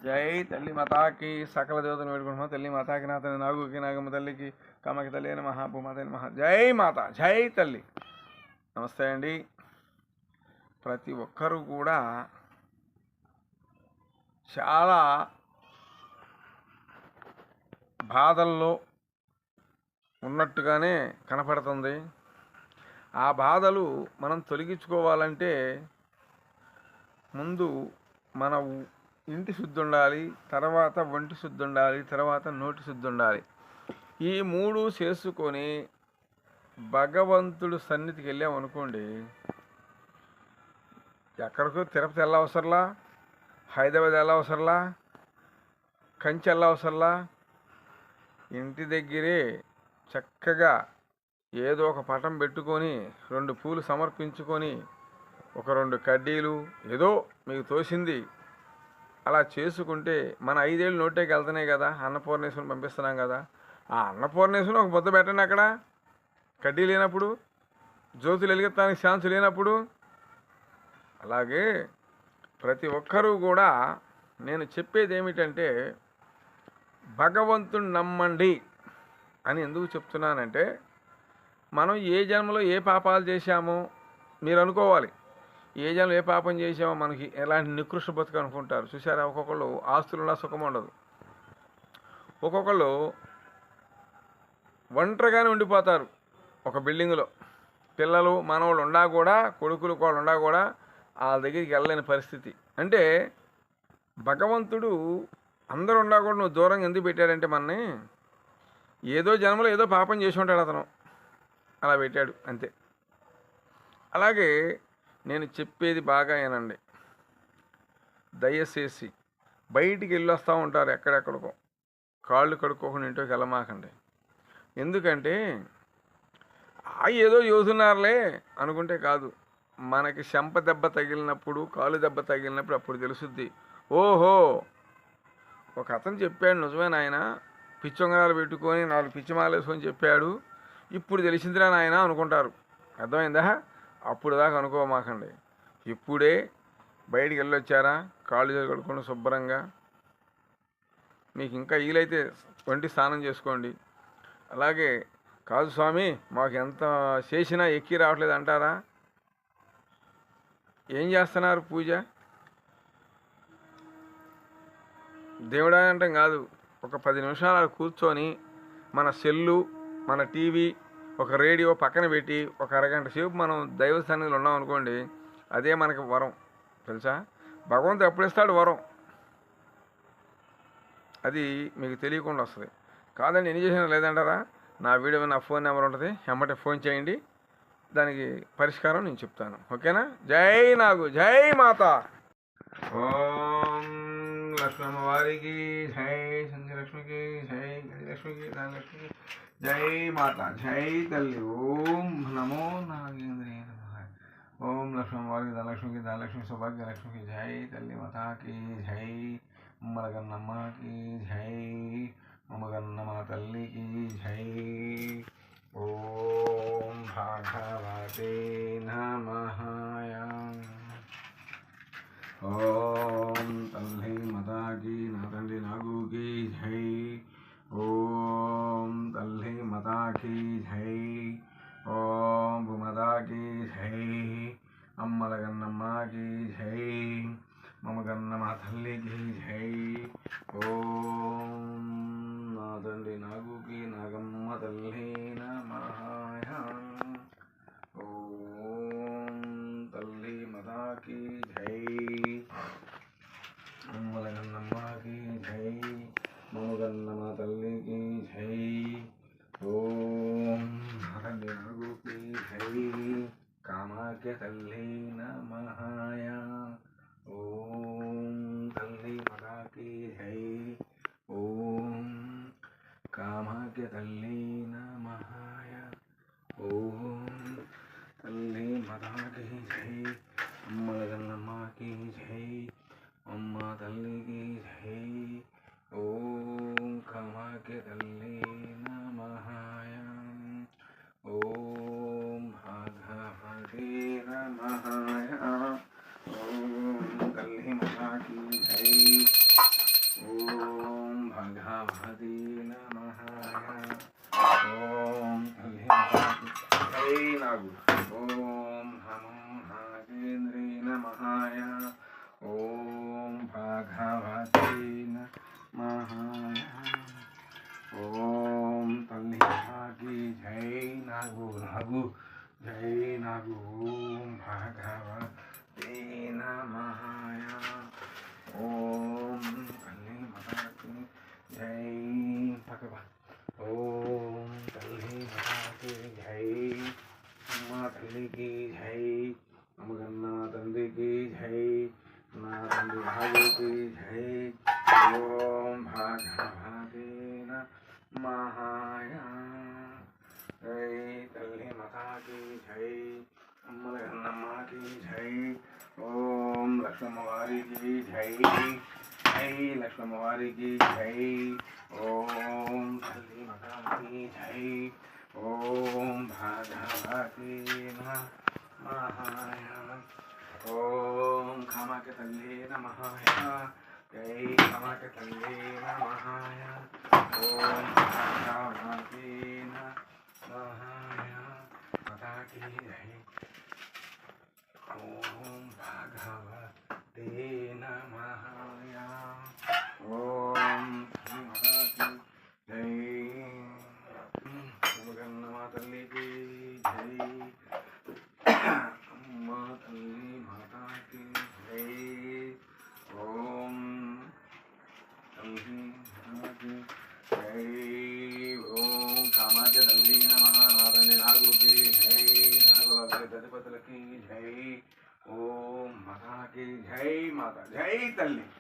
జై తల్లి మాతాకి సకల దేవతను వేడుకుంటున్నాం. తల్లి మాతాకి నాథని నాగుకి నాగమ్మ తల్లికి కామకి తల్లి అయిన మహాభూమాత మహా జై మాత జై తల్లి. నమస్తే అండి. ప్రతి ఒక్కరూ కూడా చాలా బాధల్లో ఉన్నట్టుగానే కనపడుతుంది. ఆ బాధలు మనం తొలగించుకోవాలంటే ముందు మన ఇంటి శుద్ధి ఉండాలి, తర్వాత ఒంటి శుద్ధి ఉండాలి, తర్వాత నోటి శుద్ధి ఉండాలి. ఈ మూడు చేసుకొని భగవంతుడు సన్నిధికి వెళ్ళామనుకోండి, ఎక్కడికో తిరుపతి వెళ్ళవసరలా, హైదరాబాద్ వెళ్ళవసరలా, కంచి వెళ్ళవసరలా, ఇంటి దగ్గరే చక్కగా ఏదో ఒక పటం పెట్టుకొని 2 పూలు సమర్పించుకొని ఒక 2 కడ్డీలు ఏదో మీకు తోసింది అలా చేసుకుంటే మన 5 ఏళ్ళు నోటేకి వెళ్తున్నాయి కదా. అన్నపూర్ణేశ్వరం పంపిస్తున్నాం కదా, ఆ అన్నపూర్ణేశ్వరం ఒక బొద్ద పెట్టండి. అక్కడ కడ్డీ లేనప్పుడు, జ్యోతులు వెలిగెత్తానికి ఛాన్స్ లేనప్పుడు. అలాగే ప్రతి ఒక్కరూ కూడా నేను చెప్పేది ఏమిటంటే, భగవంతుని నమ్మండి అని ఎందుకు చెప్తున్నానంటే, మనం ఏ జన్మలో ఏ పాపాలు చేశామో మీరు అనుకోవాలి. ఏ జన్మలో ఏ పాపం చేసామో మనకి ఎలాంటి నికృష్ట బతుకు అనుకుంటారు. చూసారా, ఒక్కొక్కళ్ళు ఆస్తులున్నా సుఖం ఉండదు, ఒక్కొక్కళ్ళు ఒంటరిగానే ఉండిపోతారు ఒక బిల్డింగ్లో. పిల్లలు మనవాళ్ళు ఉండా కూడా, కొడుకులు వాళ్ళు ఉండా కూడా వాళ్ళ దగ్గరికి వెళ్ళలేని పరిస్థితి. అంటే భగవంతుడు అందరూ ఉండా కూడా నువ్వు దూరంగా ఎందుకు పెట్టాడంటే, మనని ఏదో జన్మలో ఏదో పాపం చేసి ఉంటాడు అతను, అలా పెట్టాడు అంతే. అలాగే నేను చెప్పేది బాగా ఏనండి. దయచేసి బయటికి వెళ్ళొస్తూ ఉంటారు ఎక్కడెక్కడికో, కాళ్ళు కడుక్కోకుండా ఇంట్లోకి వెళ్ళమాకండి. ఎందుకంటే ఏదో యోధున్నారులే అనుకుంటే కాదు. మనకి చెంప దెబ్బ తగిలినప్పుడు, కాలు దెబ్బ తగిలినప్పుడు అప్పుడు తెలుసుద్ది. ఓహో, ఒక అతను చెప్పాడు నిజమే నాయన, పిచ్చొంగరాలు పెట్టుకొని 4 పిచ్చిమాలు వేసుకొని చెప్పాడు, ఇప్పుడు తెలిసిందిరా నాయన అనుకుంటారు. అర్థమైందా? అప్పుడు దాకా అనుకోమాకండి. ఇప్పుడే బయటికి వెళ్ళొచ్చారా, కాళ్ళు చేతులు కడుక్కోండి శుభ్రంగా. మీకు ఇంకా వీలైతే ఒంటి స్నానం చేసుకోండి. అలాగే కాదు స్వామి మాకు ఎంత చేసినా ఎక్కి రావట్లేదు అంటారా, ఏం చేస్తున్నారు పూజ? దేవుడా అంటాం కాదు, ఒక 10 నిమిషాలు కూర్చొని మన సెల్లు, మన టీవీ, ఒక రేడియో పక్కన పెట్టి ఒక అరగంట సేపు మనం దైవ సన్నిధిలో ఉన్నాం అనుకోండి, అదే మనకి వరం. తెలుసా, భగవంతుడు ఎప్పుడు ఇస్తాడు వరం, అది మీకు తెలియకుండా వస్తుంది. కాదండి ఎన్ని చేసినా లేదంటారా, నా వీడియో నా ఫోన్ నెంబర్ ఉంటుంది, ఎమ్మటే ఫోన్ చేయండి, దానికి పరిష్కారం నేను చెప్తాను. ఓకేనా? జై నాగు, జై మాత. ఓం లక్ష్మమ్మ వారికి జై, సంధ్యలక్ష్మికి జై, గజలక్ష్మికి ధనలక్ష్మికి జై మాత, జై తల్లి. ఓం నమో నాగేంద్రే నమః. ఓం లక్ష్మమ్మ వారికి ధనలక్ష్మికి ధనలక్ష్మి సౌభాగ్యలక్ష్మికి జై, తల్లి మాతాకి జై, మమ్మగన్నమ్మకి జై, మమ్మగన్నమ్మ తల్లికి జై. ఓం భగవతే నమః. ఓం తల్లి మాతాకి నా తండ్రి నాగుకి జై. ఓం తల్లి మాతాకి జై. ఓం భూమాతాకి జై, అమ్మలగన్నమ్మకి జై, మమ్మగన్నమ్మ తల్లికి జై. ఓం నా తండ్రి నాగుకి నాగమ్మ తల్లి నమః. ఓం తల్లి మాతాకి జై, అమ్మలగన్నమ్మకి జై, మమ్మగన్నమ్మ తల్లికి జై. ఓం తండ్రి నాగుకి జై, కామాఖ్య తల్లి నమః. ఓం తల్లి మాతాకి జై. ఓం కామాఖ్య తల్లి నమః. ఓం తల్లి మాతాకి జై, అమ్మలగన్నమ్మకి జై, అమ్మ తల్లికి జై. ఓం కామాఖ్య తల్లి నమః. ఓం భగవతే నమః. की जय। ओम भगवते नमः। जय तल्ली माता की जय। अम्मा गन्नम्मा की जय। ओम लक्ष्मवारी की जय। जय लक्ष्मवारी की जय। ओम तल्ली माता की जय। ओम भगवते नमः। ओम कामाख्य तल्ले नमः। जय कामाख्य तल्ले नमः। ओम भगवते नमः। माता की जय। ओम भगवते नमः। ओम माता की जय। जगन्नाथ तल्ली की जय। अम्मा तल्ली माता की जय। ओम तल्ली माता की जय। ओम कामाख्य तल्ली नमः। नाथंडी नागु की जय। नागुल गजपतुल की जय। ओम माता की जय। माता जय तल्ली।